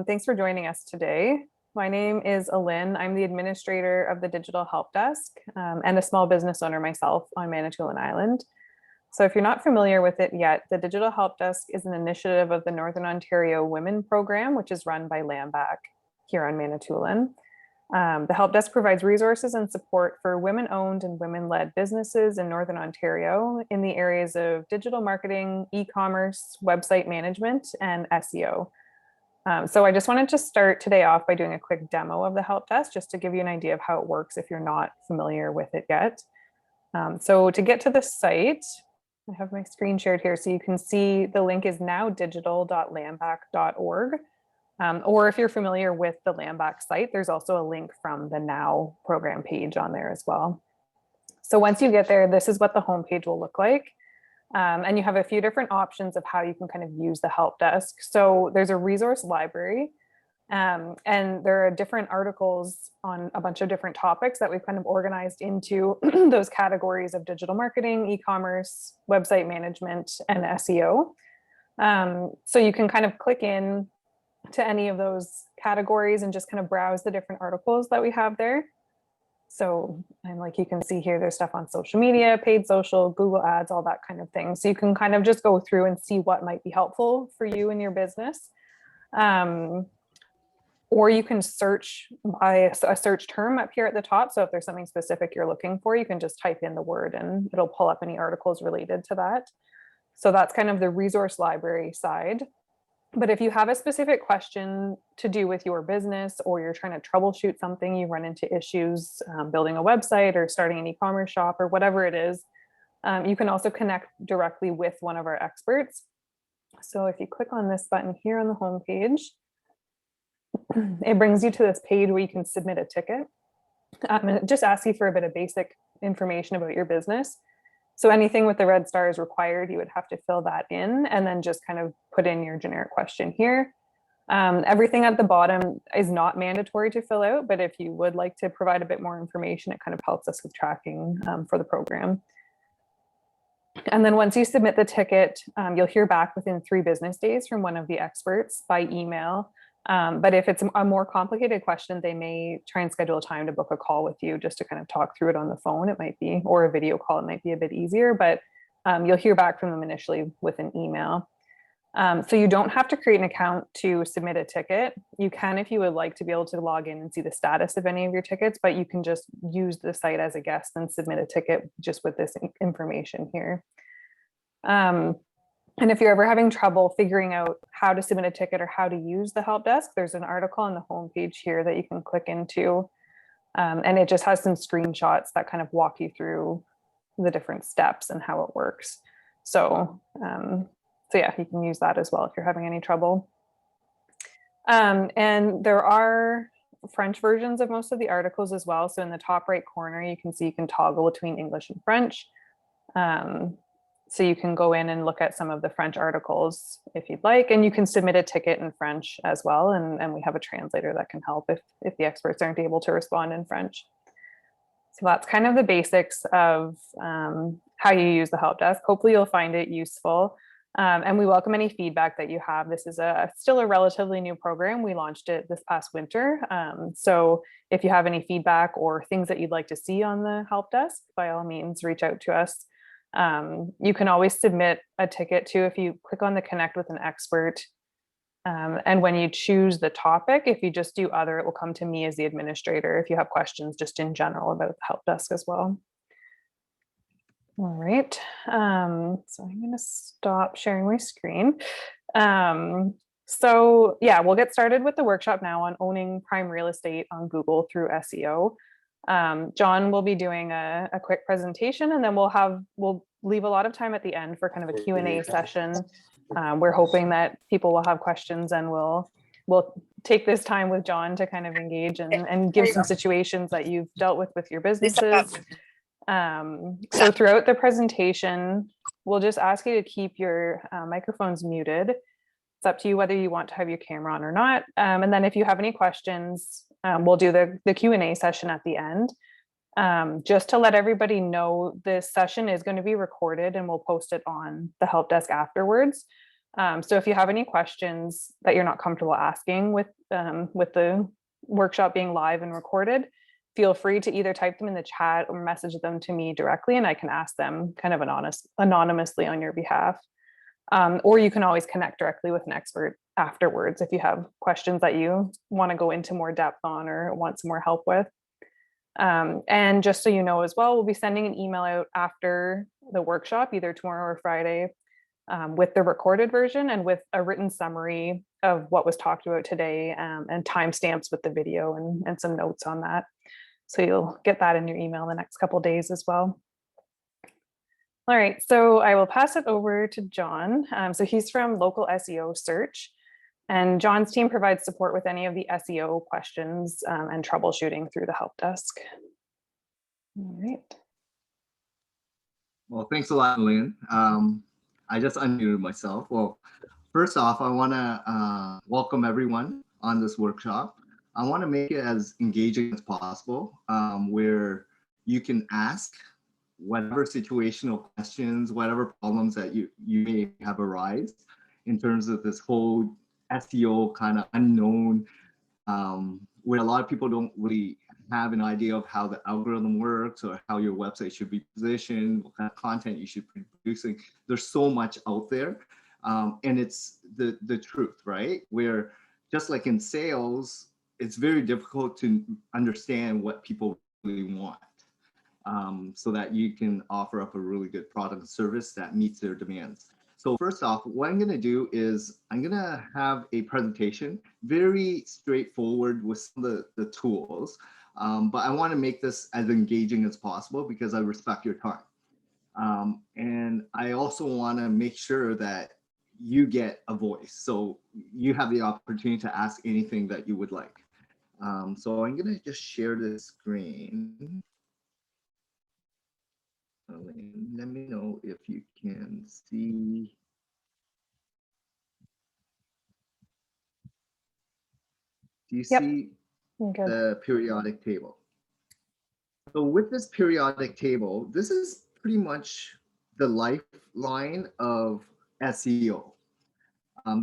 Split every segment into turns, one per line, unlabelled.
Thanks for joining us today. My name is Alin. I'm the administrator of the Digital Help Desk and a small business owner myself on Manitoulin Island. So if you're not familiar with it yet, the Digital Help Desk is an initiative of the Northern Ontario Women Program, which is run by Lambac here on Manitoulin. The Help Desk provides resources and support for women-owned and women-led businesses in Northern Ontario in the areas of digital marketing, e-commerce, website management, and SEO. So I just wanted to start today off by doing a quick demo of the Help Desk, just to give you an idea of how it works if you're not familiar with it yet. So to get to the site, I have my screen shared here so you can see the link is nowdigital.lambac.org. Or if you're familiar with the Lambac site, there's also a link from the Now program page on there as well. So once you get there, this is what the homepage will look like. And you have a few different options of how you can kind of use the Help Desk. So there's a resource library, and there are different articles on a bunch of different topics that we've kind of organized into those categories of digital marketing, e-commerce, website management, and SEO. So you can kind of click in to any of those categories and just kind of browse the different articles that we have there. So, and like you can see here, there's stuff on social media, paid social, Google ads, all that kind of thing. So you can kind of just go through and see what might be helpful for you and your business. Or you can search by a search term up here at the top. So if there's something specific you're looking for, you can just type in the word and it'll pull up any articles related to that. So that's kind of the resource library side. But if you have a specific question to do with your business, or you're trying to troubleshoot something, you run into issues building a website or starting an e-commerce shop or whatever it is, you can also connect directly with one of our experts. So if you click on this button here on the home page, it brings you to this page where you can submit a ticket. And it just asks you for a bit of basic information about your business. So anything with the red star is required. You would have to fill that in and then just kind of put in your generic question here. Everything at the bottom is not mandatory to fill out, but if you would like to provide a bit more information, it kind of helps us with tracking for the program. And then once you submit the ticket, you'll hear back within 3 business days from one of the experts by email. But if it's a more complicated question, they may try and schedule a time to book a call with you just to kind of talk through it on the phone. It might be, or a video call, it might be a bit easier, but you'll hear back from them initially with an email. So you don't have to create an account to submit a ticket. You can, if you would like, to be able to log in and see the status of any of your tickets, but you can just use the site as a guest and submit a ticket just with this information here. And if you're ever having trouble figuring out how to submit a ticket or how to use the Help Desk, there's an article on the homepage here that you can click into. And it just has some screenshots that kind of walk you through the different steps and how it works. So yeah, you can use that as well if you're having any trouble. And there are French versions of most of the articles as well. So in the top right corner, you can see you can toggle between English and French. So you can go in and look at some of the French articles if you'd like, and you can submit a ticket in French as well. And we have a translator that can help if the experts aren't able to respond in French. So that's kind of the basics of how you use the Help Desk. Hopefully you'll find it useful. And we welcome any feedback that you have. This is still a relatively new program. We launched it this past winter. So if you have any feedback or things that you'd like to see on the Help Desk, by all means, reach out to us. You can always submit a ticket too if you click on the connect with an expert. And when you choose the topic, if you just do other, it will come to me as the administrator if you have questions just in general about the Help Desk as well. All right, so I'm going to stop sharing my screen. So yeah, we'll get started with the workshop now on owning prime real estate on Google through SEO. John will be doing a quick presentation, and then we'll leave a lot of time at the end for kind of a Q&A session. We're hoping that people will have questions, and we'll take this time with John to kind of engage and give some situations that you've dealt with your businesses. So throughout the presentation, we'll just ask you to keep your microphones muted. It's up to you whether you want to have your camera on or not. And then if you have any questions, we'll do the Q&A session at the end. Just to let everybody know, this session is going to be recorded and we'll post it on the Help Desk afterwards. So if you have any questions that you're not comfortable asking with the workshop being live and recorded, feel free to either type them in the chat or message them to me directly, and I can ask them kind of anonymously on your behalf. Or you can always connect directly with an expert afterwards if you have questions that you want to go into more depth on or want some more help with. And just so you know as well, we'll be sending an email out after the workshop, either tomorrow or Friday, with the recorded version and with a written summary of what was talked about today, and timestamps with the video and some notes on that. So you'll get that in your email in the next couple of days as well. All right, so I will pass it over to John. So he's from Local SEO Search, and John's team provides support with any of the SEO questions and troubleshooting through the help desk. All right.
Well, thanks a lot, Lynn. I just unmuted myself. Well, first off, I want to welcome everyone on this workshop. I want to make it as engaging as possible, where you can ask whatever situational questions, whatever problems that you may have arise in terms of this whole SEO kind of unknown, where a lot of people don't really have an idea of how the algorithm works or how your website should be positioned, what kind of content you should be producing. There's so much out there, and it's the truth, right? Where just like in sales, it's very difficult to understand what people really want, so that you can offer up a really good product and service that meets their demands. So first off, what I'm going to do is I'm going to have a presentation, very straightforward with some of the tools, but I want to make this as engaging as possible because I respect your time. And I also want to make sure that you get a voice. So you have the opportunity to ask anything that you would like. So I'm going to just share this screen. Let me know if you can see. Do you see the periodic table? So with this periodic table, this is pretty much the lifeline of SEO.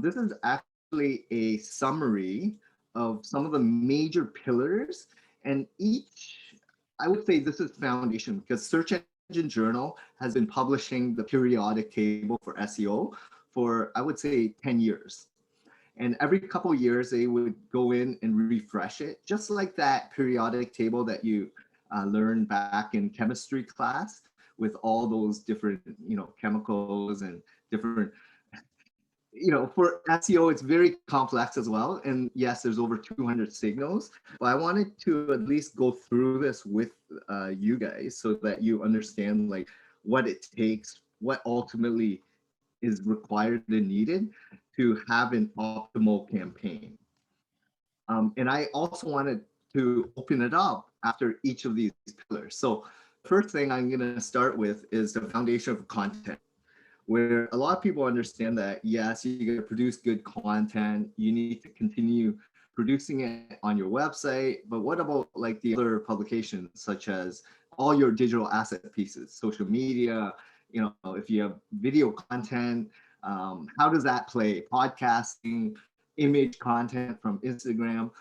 This is actually a summary of some of the major pillars, and each, I would say this is foundation because Search Engine Journal has been publishing the periodic table for SEO for, I would say, 10 years. And every couple of years, they would go in and refresh it, just like that periodic table that you learned back in chemistry class with all those different, chemicals and different, for SEO, it's very complex as well. And yes, there's over 200 signals, but I wanted to at least go through this with you guys so that you understand like what it takes, what ultimately is required and needed to have an optimal campaign. And I also wanted to open it up after each of these pillars. So first thing I'm going to start with is the foundation of content, where a lot of people understand that, yes, you got to produce good content. You need to continue producing it on your website. But what about like the other publications, such as all your digital asset pieces, social media, if you have video content, how does that play? Podcasting, image content from Instagram.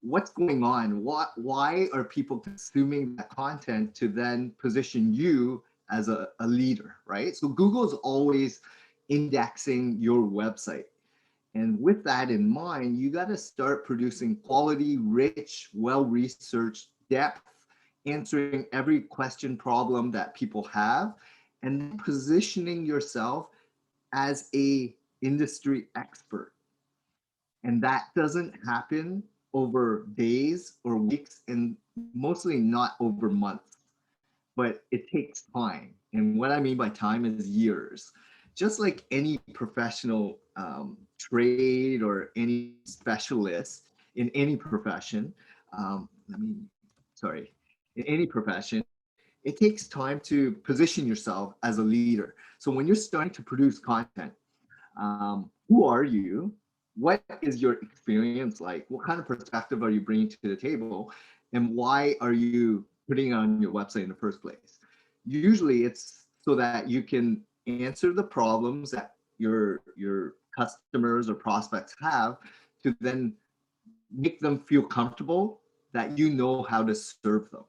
What's going on? Why are people consuming that content to then position you as a leader, right? So Google is always indexing your website. And with that in mind, you got to start producing quality, rich, well-researched depth, answering every question problem that people have, and positioning yourself as a industry expert. And that doesn't happen over days or weeks, and mostly not over months, but it takes time. And what I mean by time is years. Just like any professional trade or any specialist in any profession, in any profession, it takes time to position yourself as a leader. So when you're starting to produce content, who are you? What is your experience like? What kind of perspective are you bringing to the table? And why are you putting it on your website in the first place? Usually it's so that you can answer the problems that your customers or prospects have to then make them feel comfortable that you know how to serve them.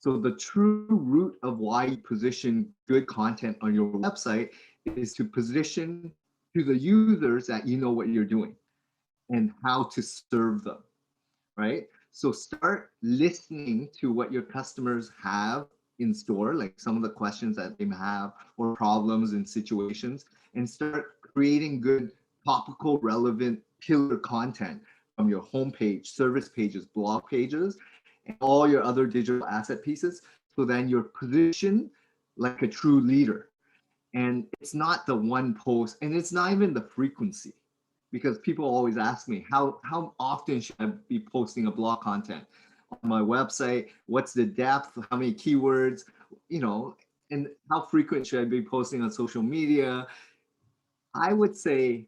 So the true root of why you position good content on your website is to position to the users that you know what you're doing and how to serve them, right? So start listening to what your customers have in store, like some of the questions that they have or problems and situations, and start creating good topical relevant pillar content from your homepage, service pages, blog pages, and all your other digital asset pieces. So then you're positioned like a true leader. And it's not the one post, and it's not even the frequency, because people always ask me, how often should I be posting a blog content on my website? What's the depth? How many keywords? You know, and how frequent should I be posting on social media? I would say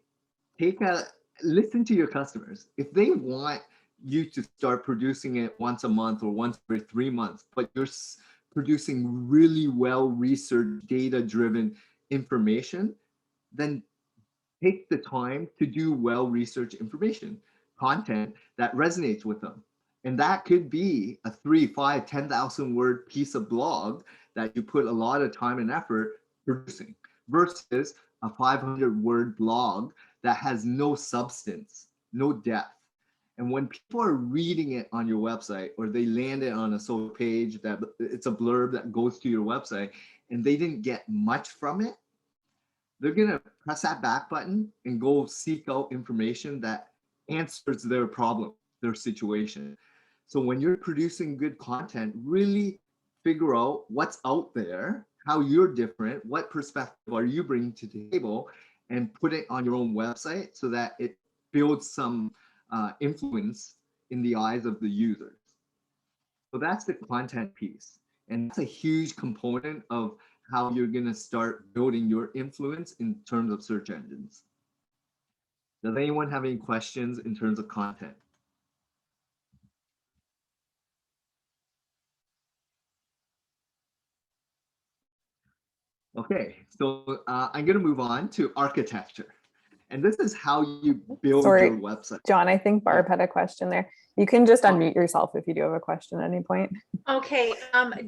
listen to your customers. If they want you to start producing it once a month or once every 3 months, but you're producing really well researched, data driven information, then take the time to do well researched information content that resonates with them. And that could be a 3, 5, 10,000 word piece of blog that you put a lot of time and effort producing versus a 500 word blog that has no substance, no depth. And when people are reading it on your website, or they land it on a social page that it's a blurb that goes to your website and they didn't get much from it, they're going to press that back button and go seek out information that answers their problem, their situation. So when you're producing good content, really figure out what's out there, how you're different, what perspective are you bringing to the table, and put it on your own website so that it builds some influence in the eyes of the users. So that's the content piece. And that's a huge component of how you're going to start building your influence in terms of search engines. Does anyone have any questions in terms of content? Okay, so I'm going to move on to architecture. And this is how you build your website.
John, I think Barb had a question there. You can just unmute yourself if you do have a question at any point.
Okay,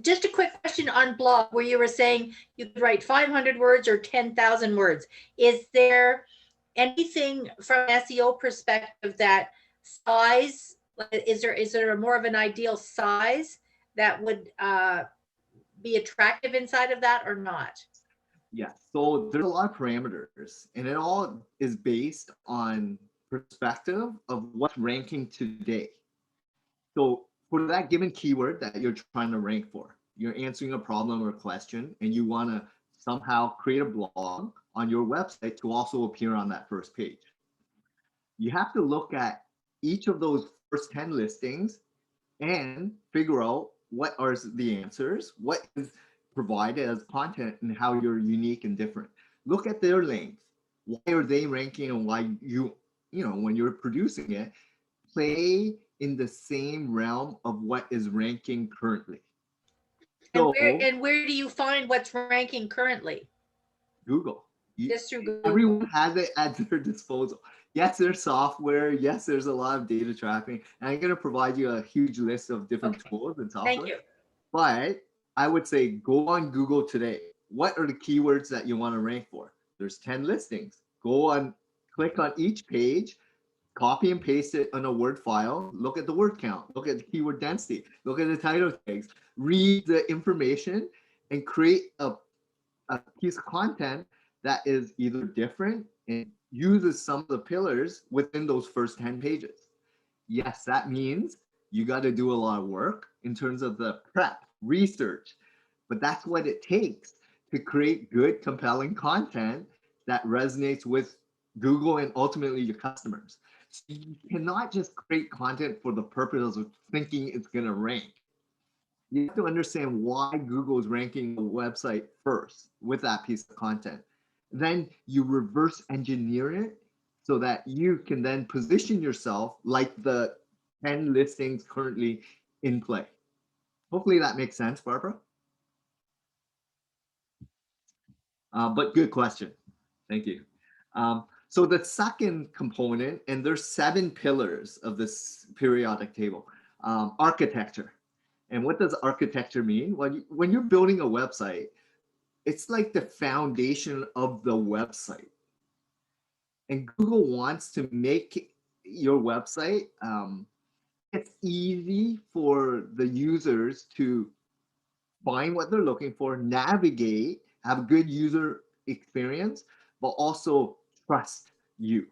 just a quick question on blog where you were saying you could write 500 words or 10,000 words. Is there anything from SEO perspective that size, is there a more of an ideal size that would be attractive inside of that or not?
Yeah, so there's a lot of parameters, and it all is based on perspective of what's ranking today. So for that given keyword that you're trying to rank for, you're answering a problem or a question, and you want to somehow create a blog on your website to also appear on that first page. You have to look at each of those first 10 listings and figure out what are the answers, what is provided as content, and how you're unique and different. Look at their length. Why are they ranking, and why when you're producing it, play in the same realm of what is ranking currently.
So, and where do you find what's ranking currently?
Google.
Just through Google.
Everyone has it at their disposal. Yes, there's software. Yes, there's a lot of data tracking. And I'm going to provide you a huge list of different tools and software.
Thank you.
But I would say go on Google today. What are the keywords that you want to rank for? There's 10 listings. Click on each page, copy and paste it on a Word file, look at the word count, look at the keyword density, look at the title tags, read the information, and create a piece of content that is either different and uses some of the pillars within those first 10 pages. Yes, that means you got to do a lot of work in terms of the prep, research, but that's what it takes to create good, compelling content that resonates with Google and ultimately your customers. So you cannot just create content for the purpose of thinking it's going to rank. You have to understand why Google is ranking a website first with that piece of content. Then you reverse engineer it so that you can then position yourself like the 10 listings currently in play. Hopefully that makes sense, Barbara. But good question. Thank you. So the second component, and there's 7 pillars of this periodic table, architecture. And what does architecture mean? When you're building a website, it's like the foundation of the website. And Google wants to make your website, it's easy for the users to find what they're looking for, navigate, have a good user experience, but also trust you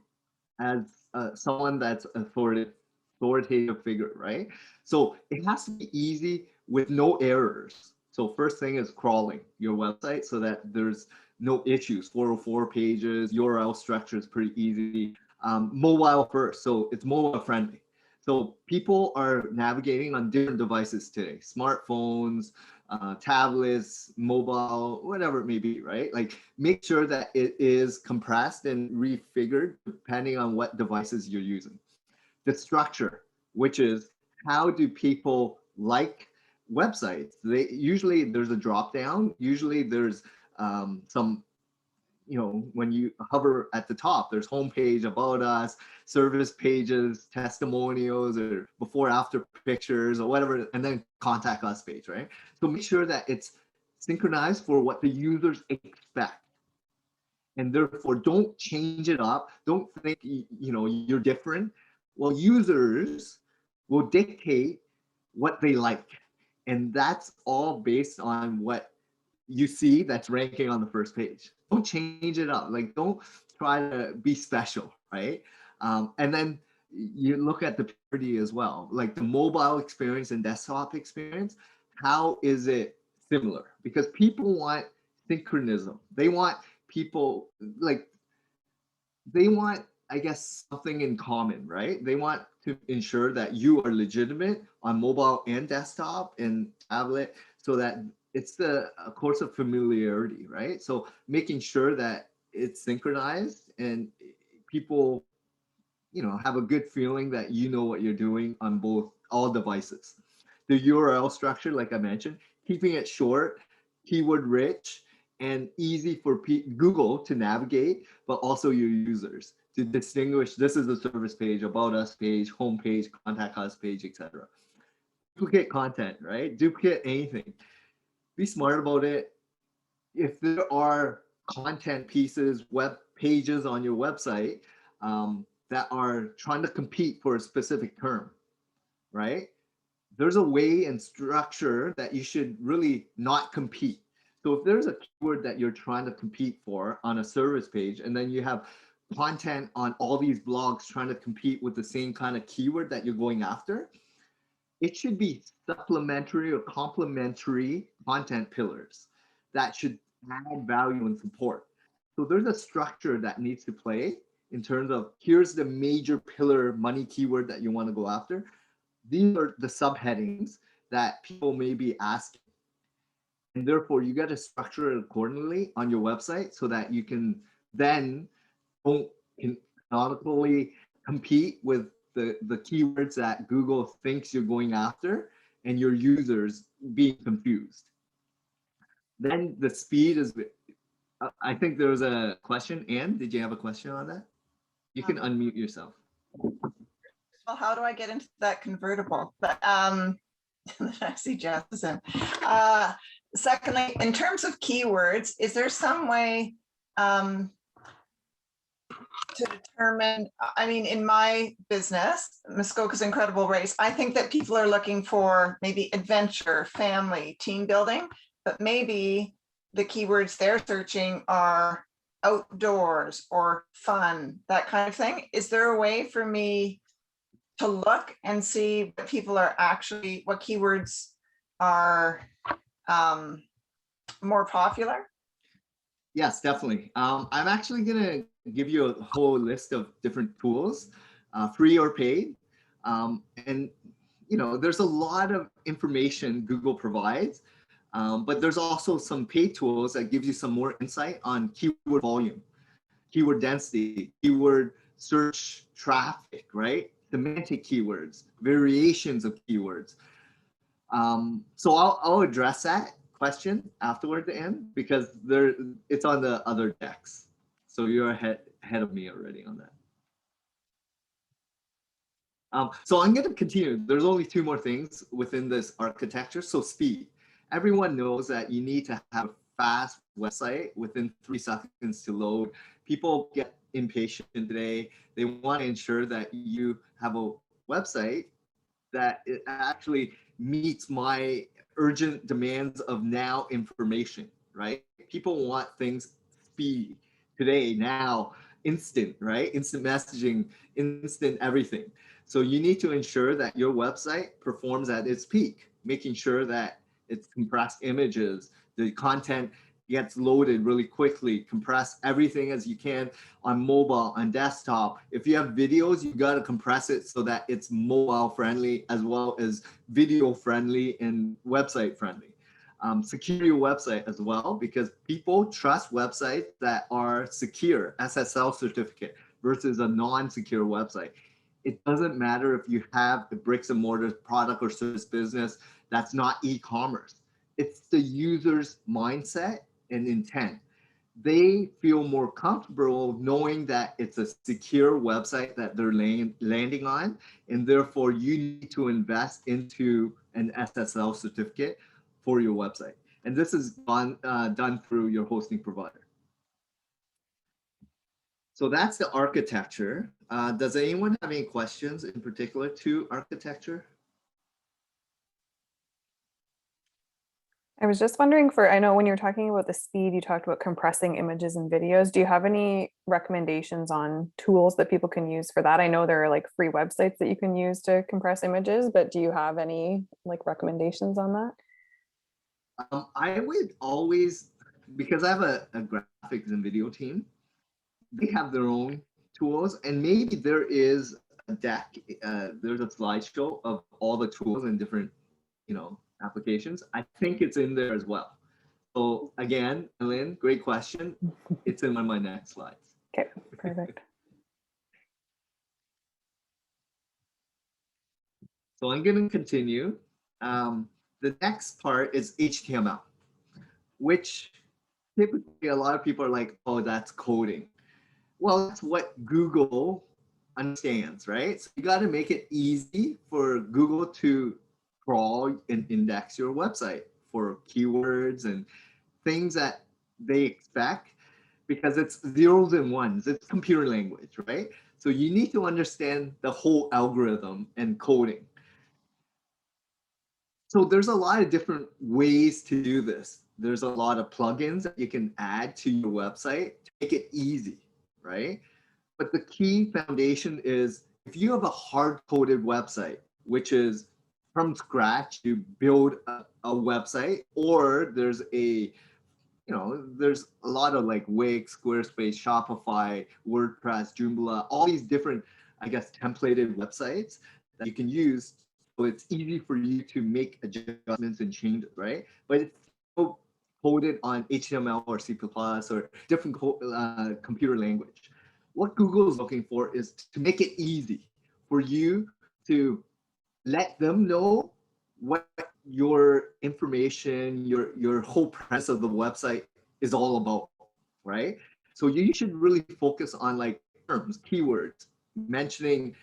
as someone that's authoritative figure, right? So it has to be easy with no errors. So first thing is crawling your website so that there's no issues. 404 pages, URL structure is pretty easy. Mobile first, so it's mobile friendly. So people are navigating on different devices today, smartphones, tablets, mobile, whatever it may be, right? Like make sure that it is compressed and refigured depending on what devices you're using. The structure, which is how do people like websites? They usually there's a drop down. Usually there's some, when you hover at the top, there's homepage, about us, service pages, testimonials, or before after pictures or whatever, and then contact us page, right? So make sure that it's synchronized for what the users expect. And therefore don't change it up. Don't think you're different. Well, users will dictate what they like. And that's all based on what you see that's ranking on the first page. Don't change it up. Like, don't try to be special, right? And then you look at the purity as well, like the mobile experience and desktop experience. How is it similar? Because people want synchronism. They want people they want, I guess, something in common, right? They want to ensure that you are legitimate on mobile and desktop and tablet, so that it's a course of familiarity, right? So making sure that it's synchronized and people, have a good feeling that you know what you're doing on all devices. The URL structure, like I mentioned, keeping it short, keyword rich, and easy for Google to navigate, but also your users to distinguish this is a service page, about us page, home page, contact us page, etc. Duplicate content, right? Duplicate anything. Be smart about it. If there are content pieces, web pages on your website that are trying to compete for a specific term, right? There's a way and structure that you should really not compete. So if there's a keyword that you're trying to compete for on a service page, and then you have content on all these blogs trying to compete with the same kind of keyword that you're going after, it should be supplementary or complementary content pillars that should add value and support. So there's a structure that needs to play in terms of here's the major pillar money keyword that you want to go after. These are the subheadings that people may be asking. And therefore, you got to structure it accordingly on your website so that you can then canonically compete with the keywords that Google thinks you're going after and your users being confused. Then the speed is, I think there was a question. Anne, did you have a question on that? You can unmute yourself.
Well, how do I get into that convertible? But I see Jefferson. Secondly, in terms of keywords, is there some way to determine, I mean, in my business, Muskoka's Incredible Race, I think that people are looking for maybe adventure, family, team building, but maybe the keywords they're searching are outdoors or fun, that kind of thing. Is there a way for me to look and see what people are actually, what keywords are more popular?
Yes, definitely. I'm actually going to give you a whole list of different tools, free or paid. And, there's a lot of information Google provides, but there's also some paid tools that gives you some more insight on keyword volume, keyword density, keyword search traffic, right? Semantic keywords, variations of keywords. So I'll address that question afterward to end because it's on the other decks. So you're ahead ahead of me already on that. So I'm going to continue. There's only two more things within this architecture. So speed. Everyone knows that you need to have a fast website within 3 seconds to load. People get impatient today. They want to ensure that you have a website that it actually meets my urgent demands of now information, right? People want things speed today, now, instant, right? Instant messaging, instant everything. So you need to ensure that your website performs at its peak, making sure that it's compressed images, the content gets loaded really quickly, compress everything as you can on mobile, on desktop. If you have videos, you got to compress it so that it's mobile friendly as well as video friendly and website friendly. Secure your website as well, because people trust websites that are secure, SSL certificate, versus a non-secure website. It doesn't matter if you have a bricks and mortar product or service business that's not e-commerce. It's the user's mindset and intent. They feel more comfortable knowing that it's a secure website that they're landing on, and therefore you need to invest into an SSL certificate for your website. And this is done through your hosting provider. So that's the architecture. Does anyone have any questions in particular to architecture?
I was just wondering I know when you're talking about the speed, you talked about compressing images and videos. Do you have any recommendations on tools that people can use for that? I know there are like free websites that you can use to compress images, but do you have any like recommendations on that?
I would always, because I have a graphics and video team, they have their own tools, and maybe there is a deck, there's a slideshow of all the tools and different, applications. I think it's in there as well. So again, Lynn, great question. It's in one of my next slides.
Okay, perfect.
So I'm going to continue. The next part is HTML, which typically a lot of people are like, oh, that's coding. Well, that's what Google understands, right? So you got to make it easy for Google to crawl and index your website for keywords and things that they expect, because it's zeros and ones, it's computer language, right? So you need to understand the whole algorithm and coding. So there's a lot of different ways to do this. There's a lot of plugins that you can add to your website to make it easy, right? But the key foundation is if you have a hard-coded website, which is from scratch, you build a website, or there's there's a lot of like Wix, Squarespace, Shopify, WordPress, Joomla, all these different, I guess, templated websites that you can use. So it's easy for you to make adjustments and changes, right? But it's still coded on HTML or C++ or different computer language. What Google is looking for is to make it easy for you to let them know what your information, your whole premise of the website is all about, right? So you should really focus on like terms, keywords, mentioning,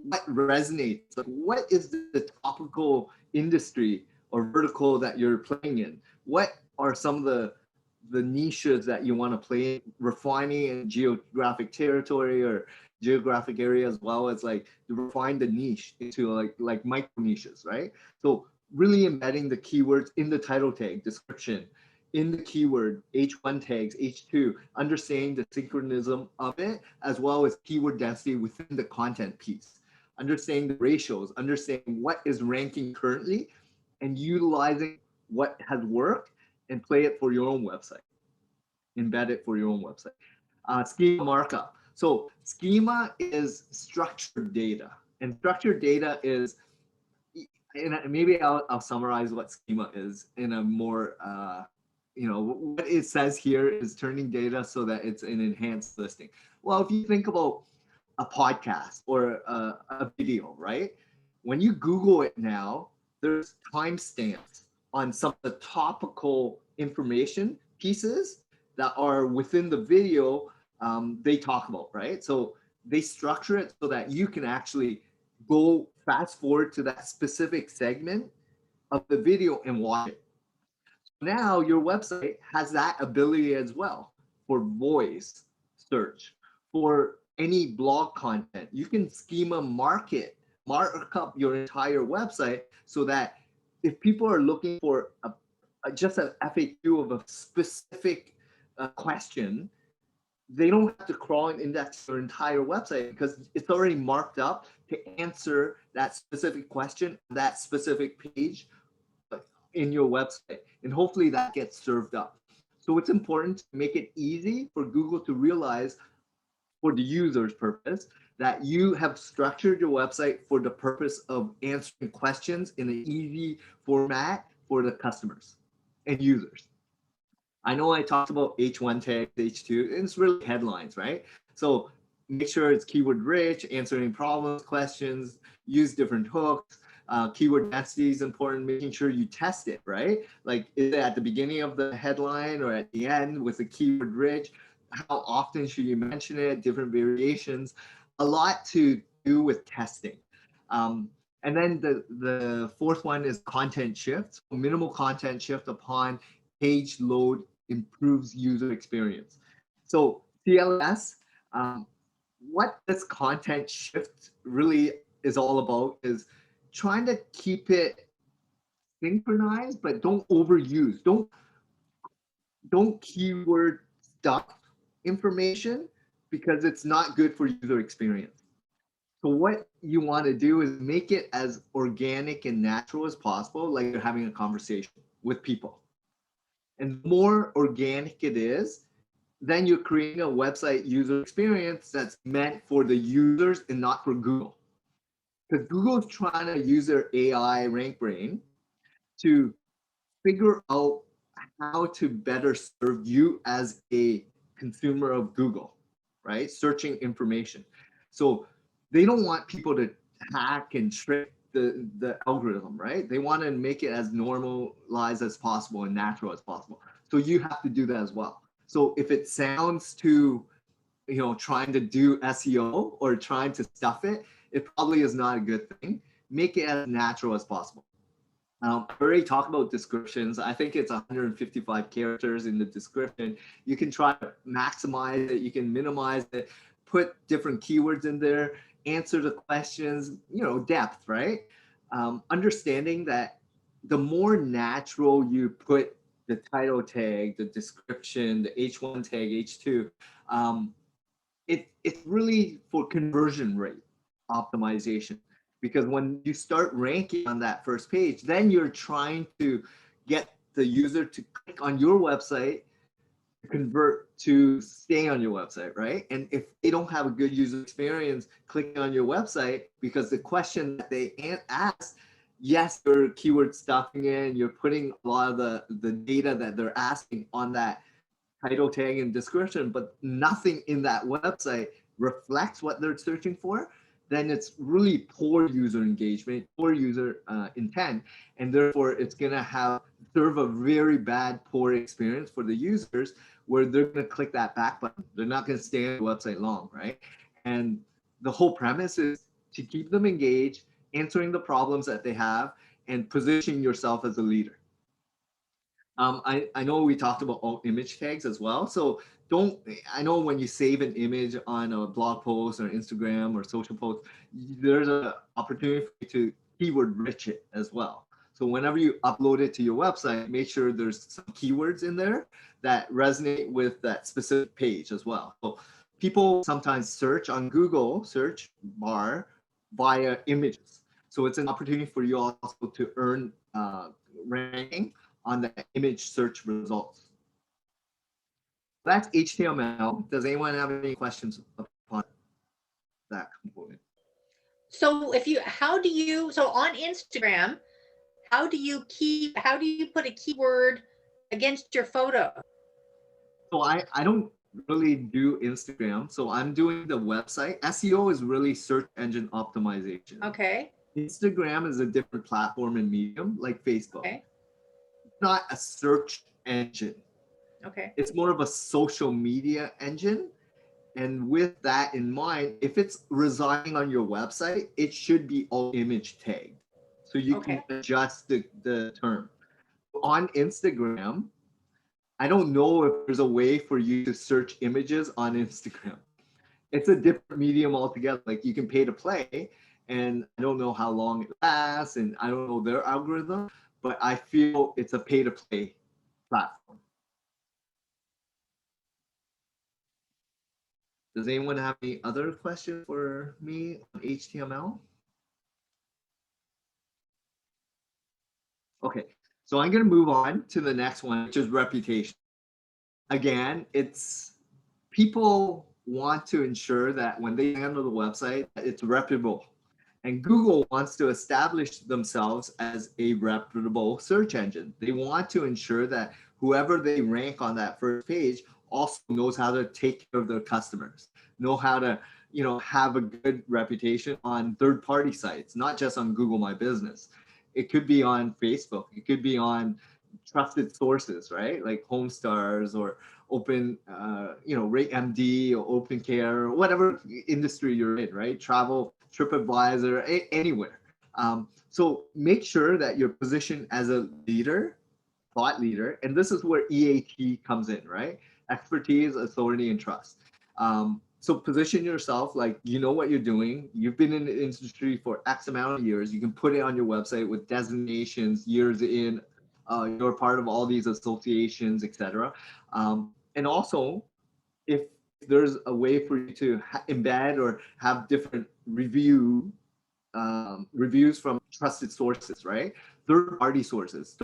what resonates, like what is the topical industry or vertical that you're playing in? What are some of the niches that you want to play in, refining in geographic territory or geographic area, as well as like refine the niche into like micro niches, right? So really embedding the keywords in the title tag, description, in the keyword, H1 tags, H2, understanding the synchronism of it, as well as keyword density within the content piece, understanding the ratios, understanding what is ranking currently, and utilizing what has worked and play it for your own website, embed it for your own website. Schema markup. So schema is structured data, and structured data is, and maybe I'll summarize what schema is in a more, what it says here is turning data so that it's an enhanced listing. Well, if you think about a podcast or a video, right? When you Google it now, there's timestamps on some of the topical information pieces that are within the video they talk about, right? So they structure it so that you can actually go fast forward to that specific segment of the video and watch it. Now your website has that ability as well for voice search, for any blog content. You can schema mark up your entire website so that if people are looking for just an FAQ of a specific question, they don't have to crawl and index your entire website because it's already marked up to answer that specific question, that specific page in your website. And hopefully that gets served up. So it's important to make it easy for Google to realize, for the user's purpose, that you have structured your website for the purpose of answering questions in an easy format for the customers and users. I know I talked about H1 tags, H2, and it's really headlines, right? So make sure it's keyword rich, answering problems, questions, use different hooks. Keyword density is important, making sure you test it, right? Like, is it at the beginning of the headline or at the end with the keyword rich? How often should you mention it? Different variations. A lot to do with testing. And then the fourth one is content shift. So minimal content shift upon page load improves user experience. So CLS, what this content shift really is all about is trying to keep it synchronized, but don't overuse. Don't keyword stuff information because it's not good for user experience. So what you want to do is make it as organic and natural as possible, like you're having a conversation with people. And the more organic it is, then you're creating a website user experience that's meant for the users and not for Google. Because Google's trying to use their AI rank brain to figure out how to better serve you as a consumer of Google, right? Searching information. So they don't want people to hack and trick the algorithm, right? They want to make it as normalized as possible and natural as possible. So you have to do that as well. So if it sounds too, trying to do SEO or trying to stuff it, it probably is not a good thing. Make it as natural as possible. I already talked about descriptions. I think it's 155 characters in the description. You can try to maximize it. You can minimize it, put different keywords in there, answer the questions, depth, right? Understanding that the more natural you put the title tag, the description, the H1 tag, H2, it's really for conversion rate optimization. Because when you start ranking on that first page, then you're trying to get the user to click on your website, to convert to stay on your website, right? And if they don't have a good user experience clicking on your website because the question that they ask, yes, you're keyword stuffing in, you're putting a lot of the data that they're asking on that title tag and description, but nothing in that website reflects what they're searching for, then it's really poor user engagement, poor user intent, and therefore it's going to serve a very bad, poor experience for the users where they're going to click that back button. They're not going to stay on the website long, right? And the whole premise is to keep them engaged, answering the problems that they have, and positioning yourself as a leader. I know we talked about all image tags as well. So I know when you save an image on a blog post or Instagram or social post, there's an opportunity for you to keyword rich it as well. So whenever you upload it to your website, make sure there's some keywords in there that resonate with that specific page as well. So people sometimes search on Google search bar via images. So it's an opportunity for you also to earn ranking on the image search results. That's HTML. Does anyone have any questions upon that component?
So so on Instagram, how do you put a keyword against your photo?
So I don't really do Instagram. So I'm doing the website. SEO is really search engine optimization.
Okay.
Instagram is a different platform and medium like Facebook.
Okay.
Not a search engine.
Okay.
It's more of a social media engine. And with that in mind, if it's residing on your website, it should be all image tagged. So you
Okay.
can adjust the term. On Instagram, I don't know if there's a way for you to search images on Instagram. It's a different medium altogether. Like you can pay to play, and I don't know how long it lasts, and I don't know their algorithm, but I feel it's a pay to play platform. Does anyone have any other questions for me on HTML? Okay, so I'm going to move on to the next one, which is reputation. Again, it's people want to ensure that when they handle the website, it's reputable. And Google wants to establish themselves as a reputable search engine. They want to ensure that whoever they rank on that first page also knows how to take care of their customers, know how to, have a good reputation on third-party sites, not just on Google My Business. It could be on Facebook. It could be on trusted sources, right? Like Homestars or Open, Rate MD or Open Care, or whatever industry you're in, right? Travel, TripAdvisor, anywhere. So make sure that you're positioned as a leader, thought leader, and this is where EAT comes in, right? Expertise, authority, and trust. So position yourself like you know what you're doing. You've been in the industry for X amount of years. You can put it on your website with designations, years in. You're part of all these associations, etc. And also, if there's a way for you to embed or have different reviews from trusted sources, right? Third-party sources.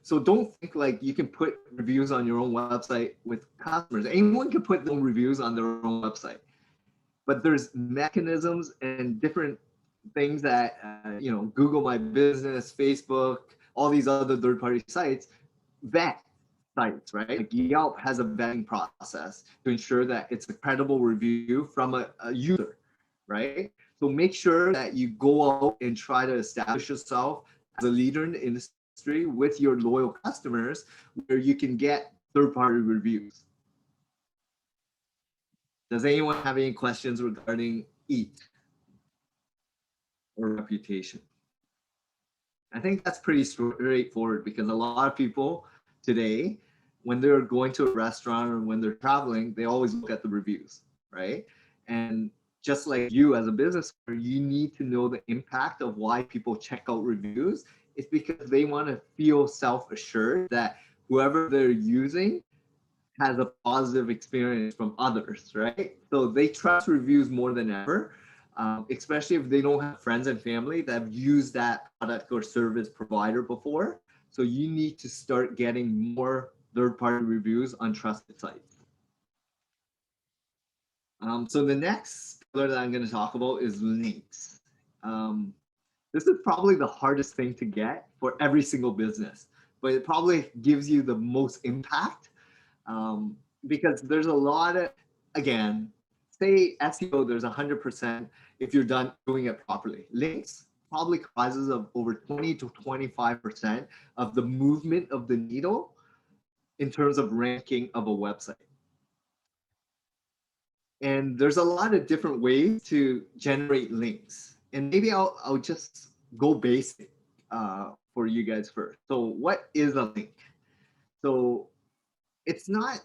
So don't think like you can put reviews on your own website with customers. Anyone can put their own reviews on their own website, but there's mechanisms and different things that Google My Business, Facebook, all these other third-party sites vet sites, right? Like Yelp has a vetting process to ensure that it's a credible review from a user, right? So make sure that you go out and try to establish yourself as a leader in the industry with your loyal customers where you can get third-party reviews. Does anyone have any questions regarding EAT or reputation? I think that's pretty straightforward because a lot of people today, when they're going to a restaurant or when they're traveling, they always look at the reviews, right? And just like you as a business owner, you need to know the impact of why people check out reviews. It's because they want to feel self-assured that whoever they're using has a positive experience from others, right? So they trust reviews more than ever, especially if they don't have friends and family that have used that product or service provider before. So you need to start getting more third-party reviews on trusted sites. So the next pillar that I'm going to talk about is links. This is probably the hardest thing to get for every single business, but it probably gives you the most impact. Because there's a lot of, again, say SEO, there's 100% if you're done doing it properly. Links probably causes of over 20 to 25% of the movement of the needle in terms of ranking of a website. And there's a lot of different ways to generate links. And maybe I'll just go basic for you guys first. So what is a link? So it's not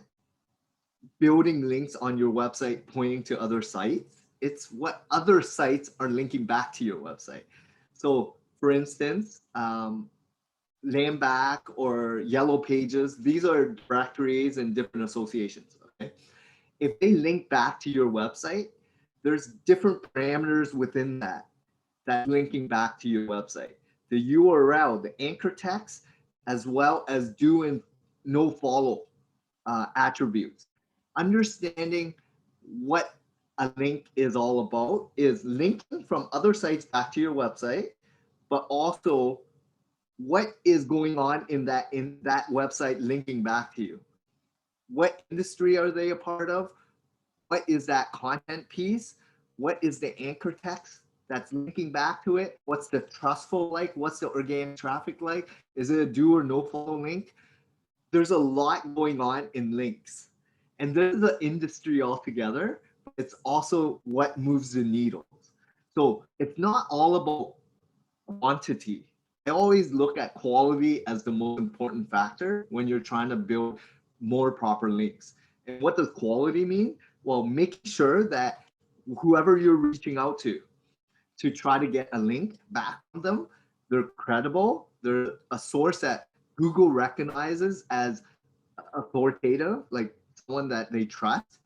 building links on your website pointing to other sites. It's what other sites are linking back to your website. So for instance, Landback or Yellow Pages, these are directories and different associations. Okay, if they link back to your website, there's different parameters within that linking back to your website. The URL, the anchor text, as well as do and no follow attributes. Understanding what a link is all about is linking from other sites back to your website, but also what is going on in that website linking back to you. What industry are they a part of? What is that content piece? What is the anchor text that's linking back to it? What's the trustful like? What's the organic traffic like? Is it a do or no follow link? There's a lot going on in links. And this is an industry altogether. it's also what moves the needle. So it's not all about quantity. I always look at quality as the most important factor when you're trying to build more proper links. And what does quality mean? Well, making sure that whoever you're reaching out to try to get a link back from them, they're credible, they're a source that Google recognizes as authoritative, like someone that they trust,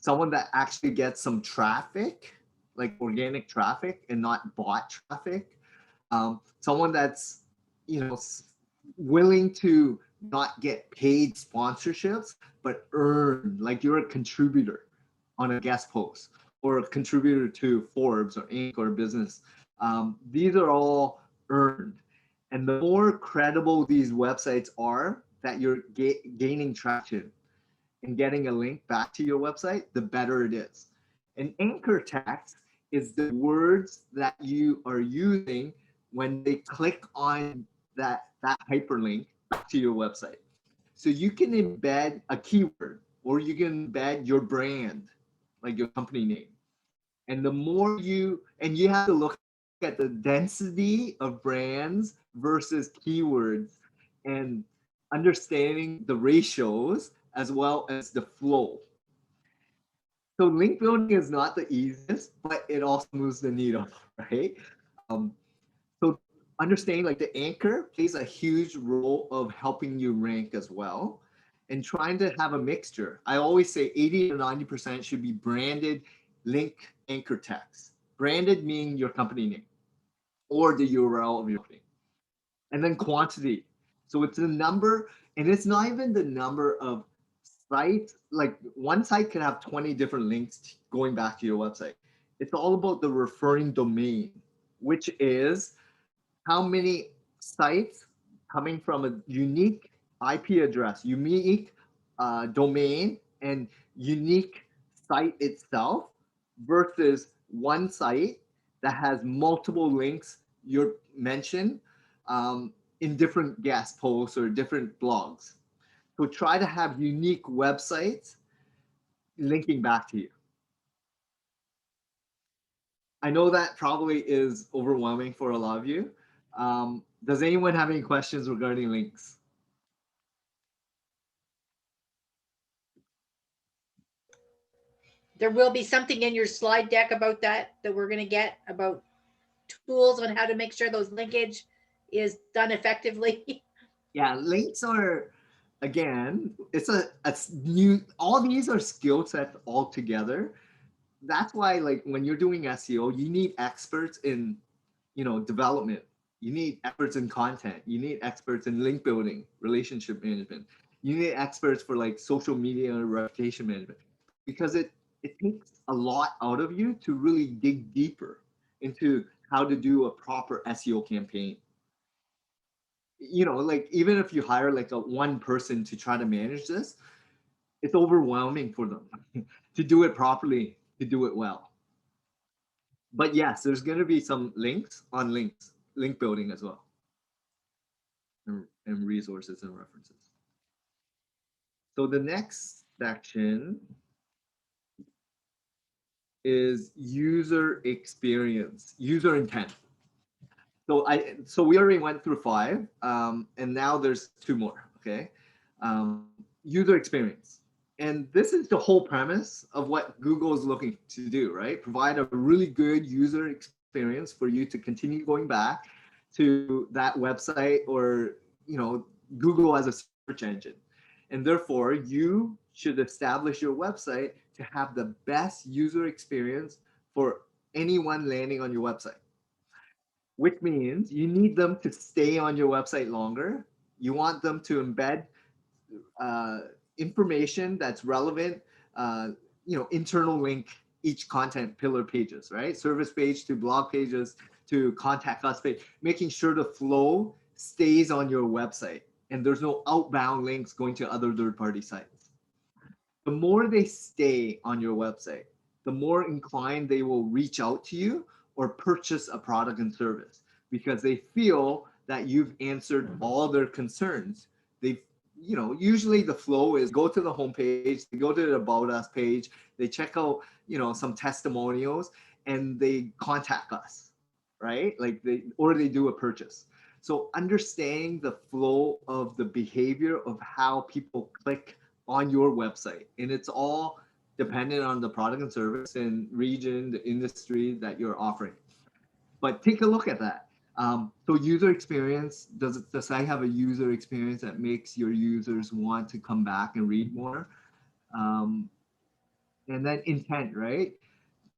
someone that actually gets some traffic, like organic traffic and not bot traffic, someone that's, you know, willing to not get paid sponsorships, but earn, like you're a contributor on a guest post or a contributor to Forbes or Inc. or business. These are all earned. And the more credible these websites are that you're gaining traction and getting a link back to your website, the better it is. An anchor text is the words that you are using when they click on that hyperlink back to your website. So you can embed a keyword or you can embed your brand, like your company name. And the more you have to look at the density of brands versus keywords and understanding the ratios as well as the flow. So link building is not the easiest, but it also moves the needle, right? So understanding like the anchor plays a huge role of helping you rank as well, and trying to have a mixture. I always say 80 to 90% should be branded link anchor text. Branded meaning your company name or the URL of your company. And then quantity. So it's the number, and it's not even the number of sites. Like one site can have 20 different links going back to your website. It's all about the referring domain, which is how many sites coming from a unique IP address, unique domain, and unique site itself versus one site that has multiple links you're mentioned in different guest posts or different blogs. So try to have unique websites linking back to you. I know that probably is overwhelming for a lot of you. Does anyone have any questions regarding links?
There will be something in your slide deck about that we're going to get about tools on how to make sure those linkage is done effectively.
Yeah, links are, again, it's a new, all these are skill sets all together. That's why, like, when you're doing SEO, you need experts in, you know, development. You need experts in content. You need experts in link building, relationship management. You need experts for like social media and reputation management, because it takes a lot out of you to really dig deeper into how to do a proper SEO campaign. You know, like even if you hire like a one person to try to manage this, it's overwhelming for them to do it properly, to do it well. But yes, there's going to be some links on links, link building as well, and resources and references. So the next section is user experience, user intent. So we already went through 5, and now there's 2 more. Okay, user experience, and this is the whole premise of what Google is looking to do, right? Provide a really good user experience for you to continue going back to that website, or you know, Google as a search engine, and therefore you should establish your website to have the best user experience for anyone landing on your website. Which means you need them to stay on your website longer. You want them to embed information that's relevant, you know, internal link each content pillar pages, right? Service page to blog pages to contact us page, making sure the flow stays on your website and there's no outbound links going to other third-party sites. The more they stay on your website, the more inclined they will reach out to you or purchase a product and service, because they feel that you've answered all their concerns. They've, you know, usually the flow is go to the homepage, they go to the About Us page, they check out, you know, some testimonials, and they contact us, right? Like they do a purchase. So understanding the flow of the behavior of how people click on your website, and it's all dependent on the product and service and region, the industry that you're offering. But take a look at that. So user experience, does the site have a user experience that makes your users want to come back and read more? And then intent, right?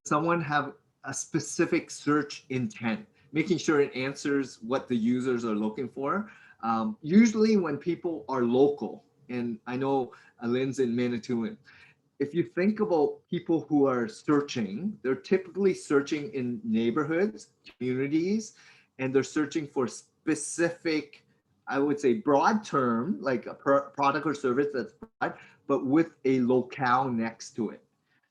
Someone have a specific search intent, making sure it answers what the users are looking for. Usually when people are local, and I know Lynn's in Manitoulin, if you think about people who are searching, they're typically searching in neighborhoods, communities, and they're searching for specific, I would say, broad term, like a product or service that's broad, but with a locale next to it.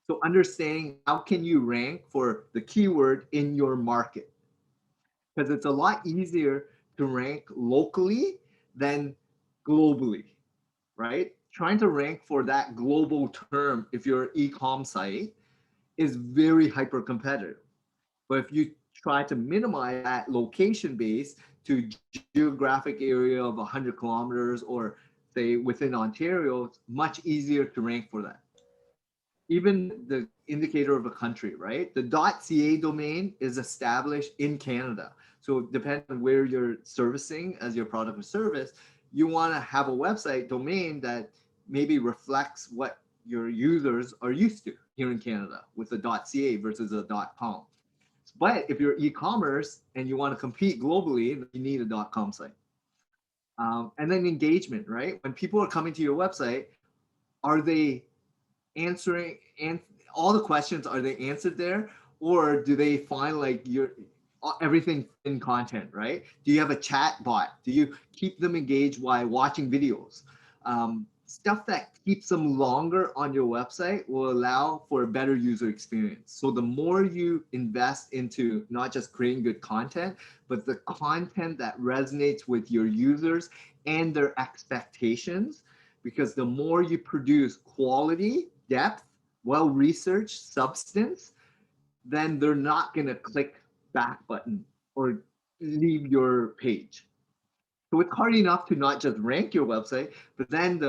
So understanding how can you rank for the keyword in your market? Because it's a lot easier to rank locally than globally, right? Trying to rank for that global term if you're an e-com site is very hyper competitive. But if you try to minimize that location base to geographic area of 100 kilometers or say within Ontario, it's much easier to rank for that. Even the indicator of a country, right? The .ca domain is established in Canada. So depending on where you're servicing as your product or service, you want to have a website domain that maybe reflects what your users are used to here in Canada with a .ca versus a .com. But if you're e-commerce and you want to compete globally, you need a .com site. And then engagement, right? When people are coming to your website, are they answering and all the questions, are they answered there, or do they find like your everything in content, right? Do you have a chat bot? Do you keep them engaged while watching videos? Stuff that keeps them longer on your website will allow for a better user experience. So the more you invest into not just creating good content, but the content that resonates with your users and their expectations, because the more you produce quality, depth, well-researched substance, then they're not going to click back button or leave your page. So it's hard enough to not just rank your website, but then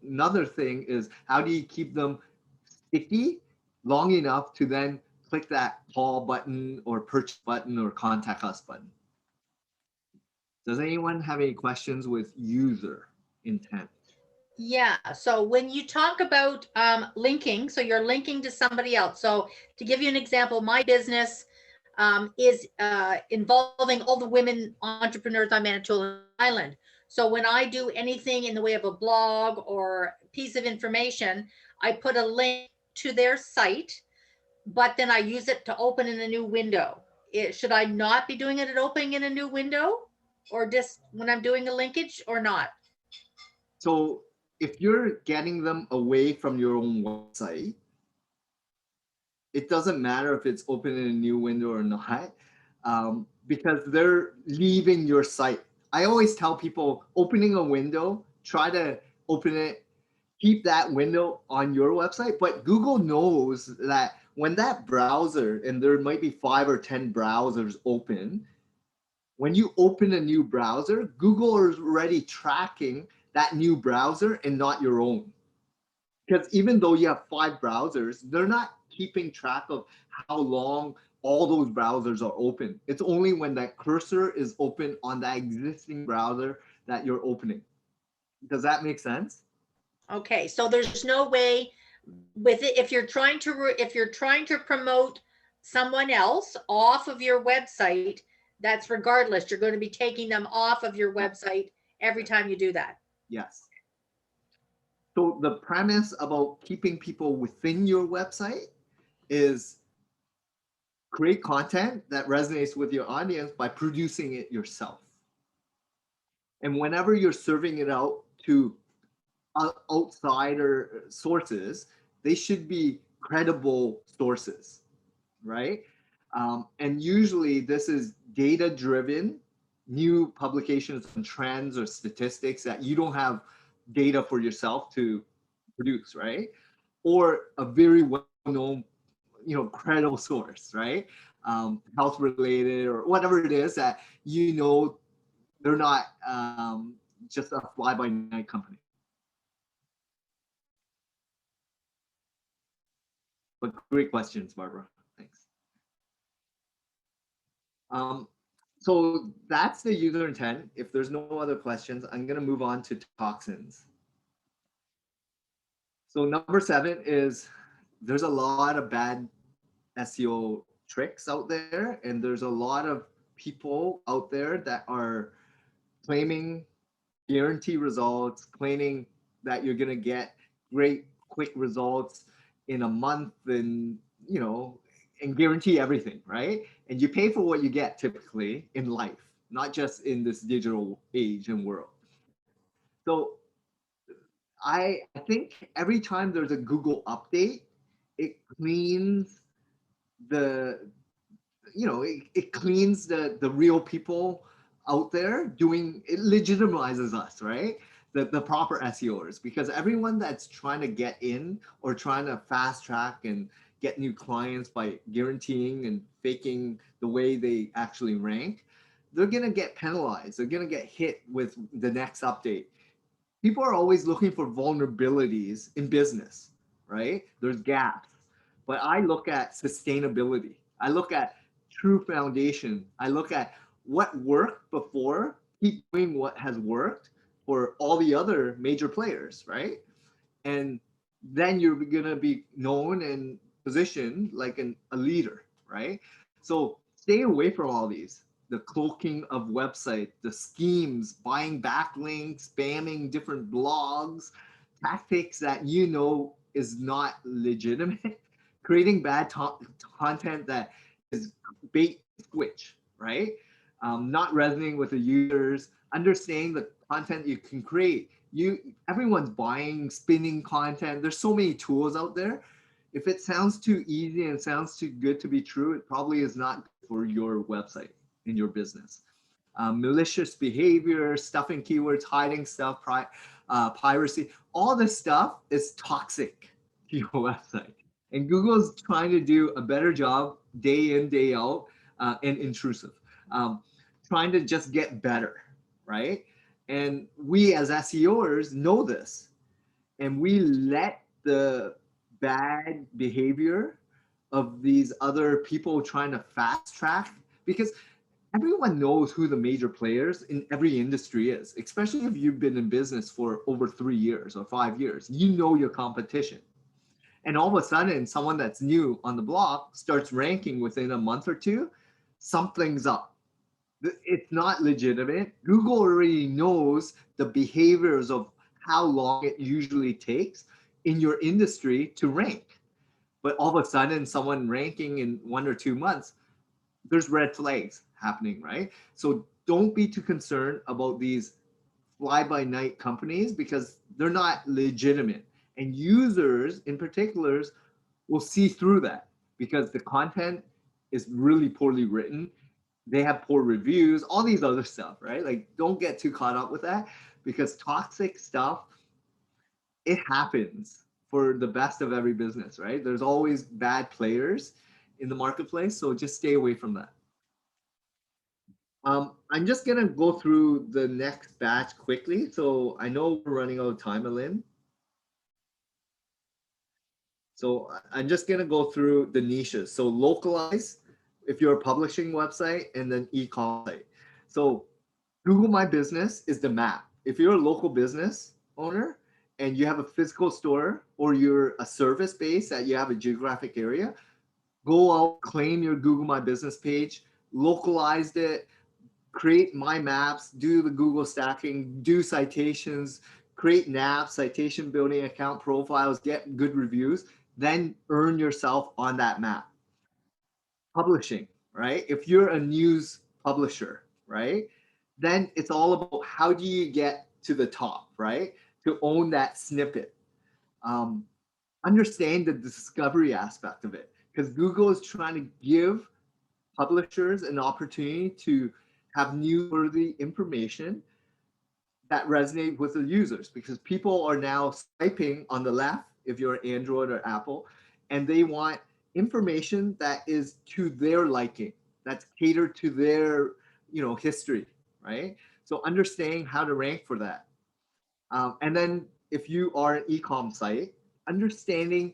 another thing is how do you keep them sticky long enough to then click that call button or purchase button or contact us button? Does anyone have any questions with user intent?
Yeah, so when you talk about linking, so you're linking to somebody else. So to give you an example, my business is involving all the women entrepreneurs on Manitoulin Island. So when I do anything in the way of a blog or piece of information, I put a link to their site, but then I use it to open in a new window. Should I not be doing it at opening in a new window, or just when I'm doing a linkage, or not?
So if you're getting them away from your own website, it doesn't matter if it's open in a new window or not, because they're leaving your site. I always tell people opening a window, try to open it, keep that window on your website. But Google knows that when that browser, and there might be 5 or 10 browsers open, when you open a new browser, Google is already tracking that new browser and not your own. Because even though you have 5 browsers, they're not keeping track of how long all those browsers are open. It's only when that cursor is open on that existing browser that you're opening. Does that make sense?
Okay, so there's no way with it if you're trying to promote someone else off of your website, that's regardless, you're going to be taking them off of your website every time you do that.
Yes. So the premise about keeping people within your website is create content that resonates with your audience by producing it yourself. And whenever you're serving it out to outsider sources, they should be credible sources, right? And usually this is data driven, new publications on trends or statistics that you don't have data for yourself to produce, right? Or a very well-known, credible source, right? Health related or whatever it is that they're not just a fly-by-night company. But great questions, Barbara. Thanks. So that's the user intent. If there's no other questions, I'm going to move on to toxins. So number 7 is there's a lot of bad SEO tricks out there, and there's a lot of people out there that are claiming guarantee results, claiming that you're going to get great quick results in a month and guarantee everything, right? And you pay for what you get typically in life, not just in this digital age and world. So I think every time there's a Google update, it cleans it cleans the real people out there doing it, legitimizes us, right? The proper SEOs, because everyone that's trying to get in or trying to fast track and get new clients by guaranteeing and faking the way they actually rank, they're going to get penalized. They're going to get hit with the next update. People are always looking for vulnerabilities in business, right? There's gaps. But I look at sustainability. I look at true foundation. I look at what worked before, keep doing what has worked for all the other major players, right? And then you're going to be known and positioned like a leader, right? So stay away from all these. The cloaking of website, the schemes, buying backlinks, spamming different blogs, tactics that is not legitimate, creating bad content that is bait switch, right? Not resonating with the users, understanding the content you can create. Everyone's buying, spinning content. There's so many tools out there. If it sounds too easy and sounds too good to be true, it probably is not good for your website in your business. Malicious behavior, stuffing keywords, hiding stuff, piracy, all this stuff is toxic to your website. And Google's trying to do a better job day in, day out, and intrusive, trying to just get better, right? And we as SEOers know this, and we let the bad behavior of these other people trying to fast track, because everyone knows who the major players in every industry is, especially if you've been in business for over 3 years or 5 years. You know your competition. And all of a sudden, someone that's new on the block starts ranking within a month or two, something's up. It's not legitimate. Google already knows the behaviors of how long it usually takes in your industry to rank. But all of a sudden, someone ranking in 1 or 2 months, there's red flags happening, right? So don't be too concerned about these fly-by-night companies, because they're not legitimate. And users in particular will see through that because the content is really poorly written. They have poor reviews, all these other stuff, right? Like, don't get too caught up with that, because toxic stuff, it happens for the best of every business, right? There's always bad players in the marketplace, so just stay away from that. I'm just gonna go through the next batch quickly. So I know we're running out of time, Alin. So I'm just gonna go through the niches. So localize, if you're a publishing website, and then e-commerce site. So Google My Business is the map. If you're a local business owner and you have a physical store, or you're a service base that you have a geographic area, go out, claim your Google My Business page, localized it, create my maps, do the Google stacking, do citations, create NAP, citation building, account profiles, get good reviews, then earn yourself on that map. Publishing, right? If you're a news publisher, right? Then it's all about how do you get to the top, right? To own that snippet. Understand the discovery aspect of it, because Google is trying to give publishers an opportunity to have newsworthy information that resonate with the users, because people are now swiping on the left if you're Android or Apple, and they want information that is to their liking, that's catered to their, history, right? So understanding how to rank for that. And then if you are an e-com site, understanding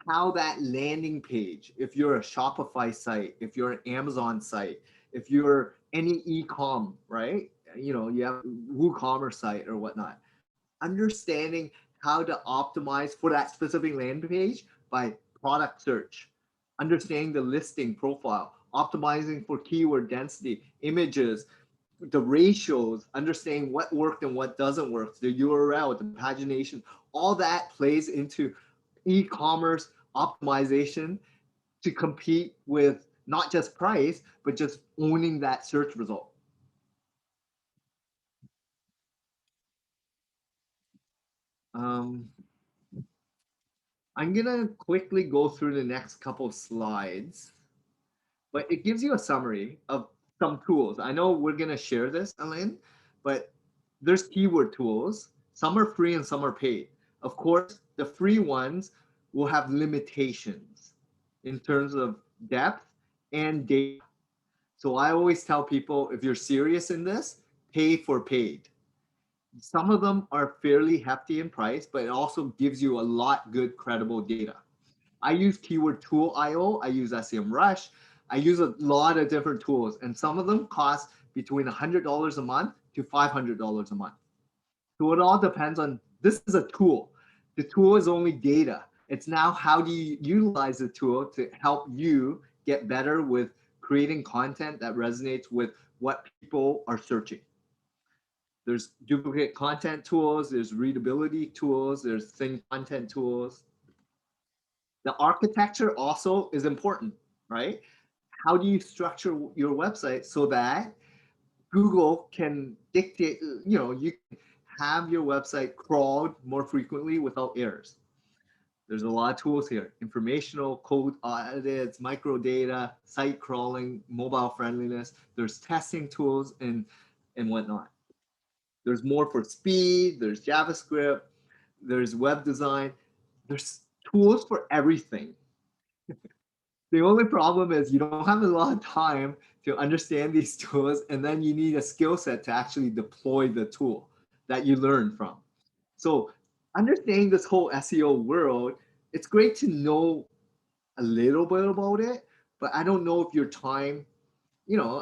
how that landing page, if you're a Shopify site, if you're an Amazon site, if you're any e-com, right? You have WooCommerce site or whatnot, understanding how to optimize for that specific landing page by product search, understanding the listing profile, optimizing for keyword density, images, the ratios, understanding what worked and what doesn't work, the URL, the pagination, all that plays into e-commerce optimization to compete with not just price, but just owning that search result. I'm gonna quickly go through the next couple of slides, but it gives you a summary of some tools. I know we're gonna share this, Elaine, but there's keyword tools. Some are free and some are paid. Of course, the free ones will have limitations in terms of depth and data. So I always tell people, if you're serious in this, pay for paid. Some of them are fairly hefty in price, but it also gives you a lot good credible data. I use Keyword Tool IO, I use SEMrush, I use a lot of different tools, and some of them cost between $100 a month to $500 a month. So it all depends on, this is a tool. The tool is only data. It's now how do you utilize the tool to help you get better with creating content that resonates with what people are searching. There's duplicate content tools, there's readability tools, there's thin content tools. The architecture also is important, right? How do you structure your website so that Google can dictate, you can have your website crawled more frequently without errors. There's a lot of tools here: informational, code audits, microdata, site crawling, mobile friendliness. There's testing tools and whatnot. There's more for speed, there's JavaScript, there's web design, there's tools for everything. The only problem is you don't have a lot of time to understand these tools, and then you need a skill set to actually deploy the tool that you learn from. So understanding this whole SEO world, it's great to know a little bit about it, but I don't know if your time,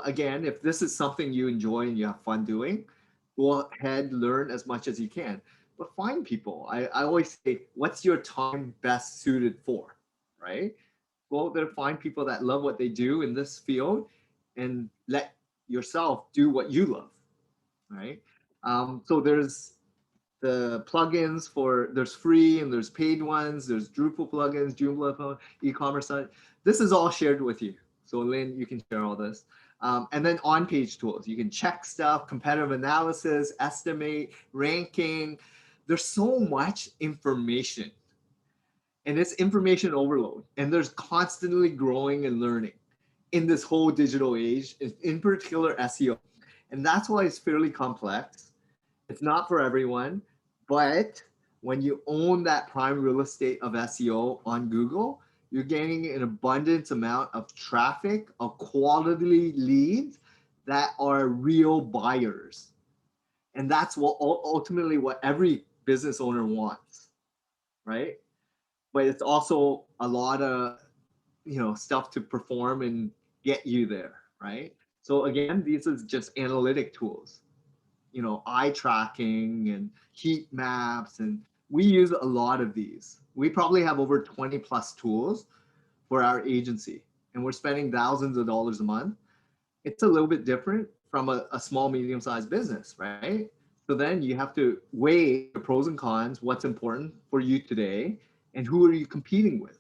again, if this is something you enjoy and you have fun doing, go ahead, learn as much as you can. But find people. I always say, what's your time best suited for, right? Go out there, find people that love what they do in this field, and let yourself do what you love, right? So there's the plugins there's free and there's paid ones. There's Drupal plugins, Joomla, e-commerce site. This is all shared with you. So Lynn, you can share all this. And then on-page tools. You can check stuff, competitive analysis, estimate, ranking. There's so much information. And it's information overload. And there's constantly growing and learning in this whole digital age, in particular SEO. And that's why it's fairly complex. It's not for everyone. But when you own that prime real estate of SEO on Google, you're getting an abundant amount of traffic, of quality leads that are real buyers. And that's what ultimately what every business owner wants, right? But it's also a lot of, stuff to perform and get you there, right? So again, these are just analytic tools, eye tracking and heat maps, and we use a lot of these. We probably have over 20 plus tools for our agency, and we're spending thousands of dollars a month. It's a little bit different from a small, medium-sized business, right? So then you have to weigh the pros and cons, what's important for you today, and who are you competing with,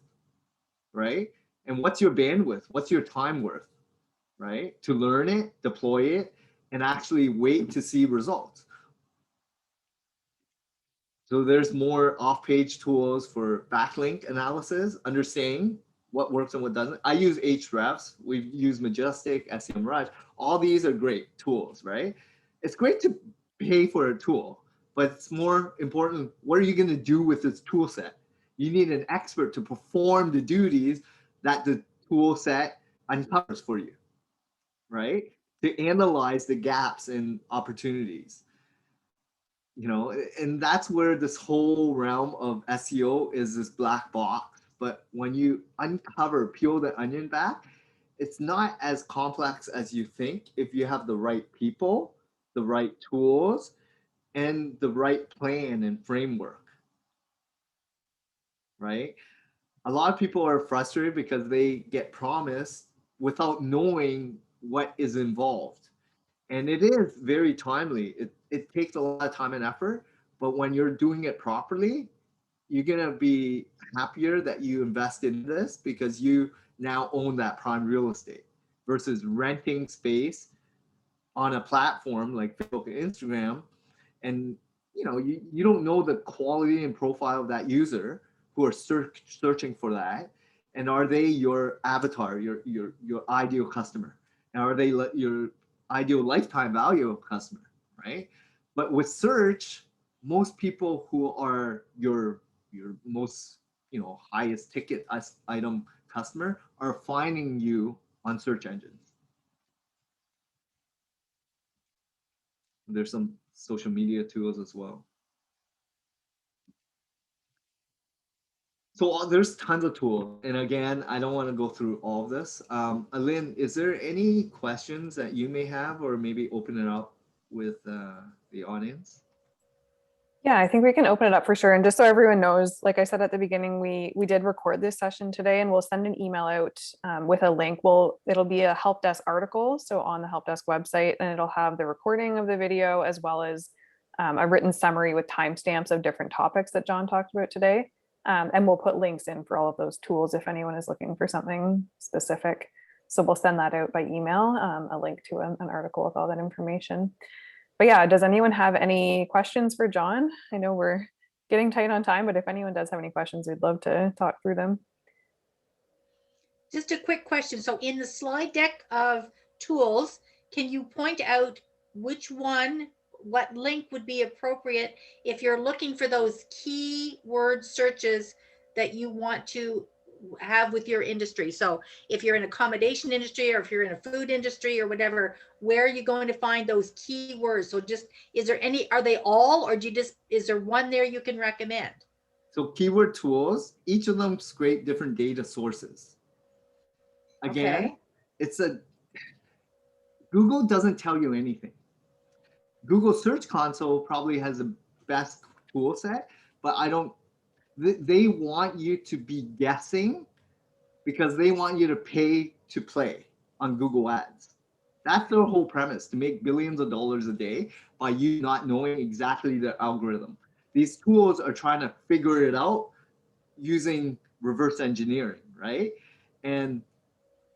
right? And what's your bandwidth? What's your time worth, right? To learn it, deploy it, and actually wait to see results. So there's more off-page tools for backlink analysis, understanding what works and what doesn't. I use Ahrefs. We've used Majestic, SEMrush. All these are great tools, right? It's great to pay for a tool, but it's more important, what are you going to do with this tool set? You need an expert to perform the duties that the tool set uncovers for you, right? To analyze the gaps and opportunities. You know, and that's where this whole realm of SEO is, this black box. But when you uncover, peel the onion back, it's not as complex as you think if you have the right people, the right tools, and the right plan and framework, right? A lot of people are frustrated because they get promised without knowing what is involved. And it is very timely. It takes a lot of time and effort, but when you're doing it properly, you're gonna be happier that you invested in this because you now own that prime real estate versus renting space on a platform like Facebook and Instagram. And you know, you don't know the quality and profile of that user who are searching for that. And are they your avatar, your ideal customer? And are they your ideal lifetime value of customer, right? But with search, most people who are your most, you know, highest ticket item customer are finding you on search engines. There's some social media tools as well. So there's tons of tools. And again, I don't want to go through all of this. Lynn, is there any questions that you may have, or maybe open it up with the audience?
Yeah, I think we can open it up for sure. And just so everyone knows, like I said at the beginning, we did record this session today, and we'll send an email out with a link. It'll be a Helpdesk article, so on the Helpdesk website, and it'll have the recording of the video as well as a written summary with timestamps of different topics that John talked about today. And we'll put links in for all of those tools if anyone is looking for something specific. So we'll send that out by email, a link to an article with all that information. But yeah, does anyone have any questions for John? I know we're getting tight on time, but if anyone does have any questions, we'd love to talk through them.
Just a quick question. So in the slide deck of tools, can you point out which one, what link would be appropriate if you're looking for those keyword searches that you want to have with your industry? So if you're in accommodation industry, or if you're in a food industry or whatever, where are you going to find those keywords? So just, is there any, are they all, or do you just, is there one there you can recommend?
So keyword tools, each of them scrape different data sources. Again,
Okay.
it's Google doesn't tell you anything. Google Search Console probably has the best tool set, but they want you to be guessing because they want you to pay to play on Google Ads. That's their whole premise, to make billions of dollars a day by you not knowing exactly the algorithm. These tools are trying to figure it out using reverse engineering, right? And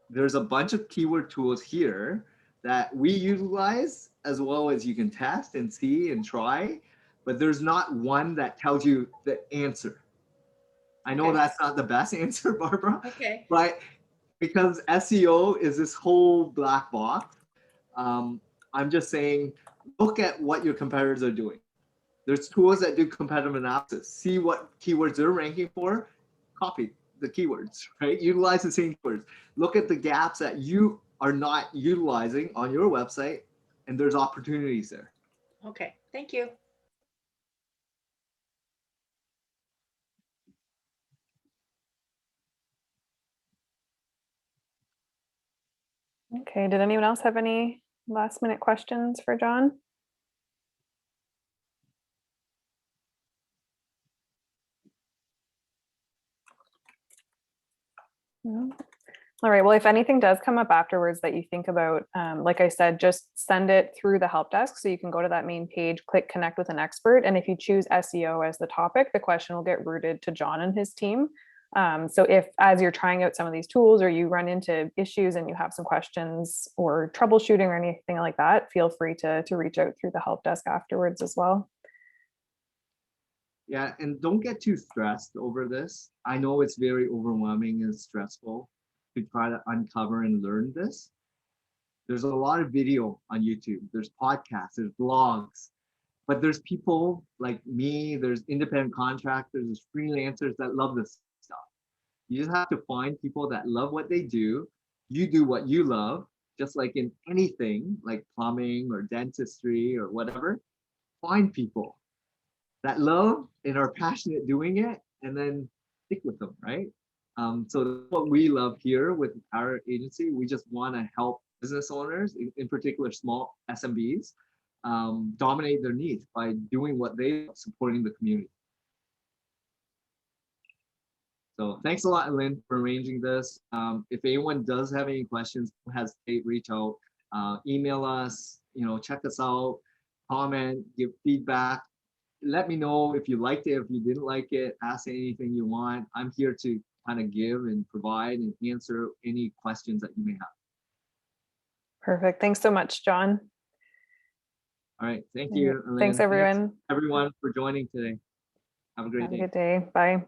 there's a bunch of keyword tools here that we utilize, as well as you can test and see and try, but there's not one that tells you the answer. I know that's not the best answer, Barbara, but because SEO is this whole black box, I'm just saying, look at what your competitors are doing. There's tools that do competitive analysis. See what keywords they're ranking for, copy the keywords, right? Utilize the same keywords. Look at the gaps that you are not utilizing on your website, and there's opportunities there.
Okay, thank you.
Okay, did anyone else have any last minute questions for John? No? All right, well, if anything does come up afterwards that you think about, like I said, just send it through the help desk. So you can go to that main page, click connect with an expert. And if you choose SEO as the topic, the question will get routed to John and his team. So if, as you're trying out some of these tools, or you run into issues and you have some questions or troubleshooting or anything like that, feel free to reach out through the help desk afterwards as well.
Yeah, and don't get too stressed over this. I know it's very overwhelming and stressful to try to uncover and learn this. There's a lot of video on YouTube. There's podcasts, there's blogs. But there's people like me, there's independent contractors, there's freelancers that love this stuff. You just have to find people that love what they do. You do what you love, just like in anything like plumbing or dentistry or whatever. Find people that love and are passionate doing it, and then stick with them, right? So that's what we love here with our agency. We just want to help business owners, in particular small SMBs, dominate their needs by doing what they love, supporting the community. So thanks a lot, Lynn, for arranging this. If anyone does have any questions, don't hesitate, reach out, email us, check us out, comment, give feedback. Let me know if you liked it, if you didn't like it, ask anything you want. I'm here to kind of give and provide and answer any questions that you may have.
Perfect. Thanks so much, John.
All right. Thank you, Elaine.
Thanks, everyone.
Thanks, everyone, for joining today. Have a great
Have a
day.
good day. Bye.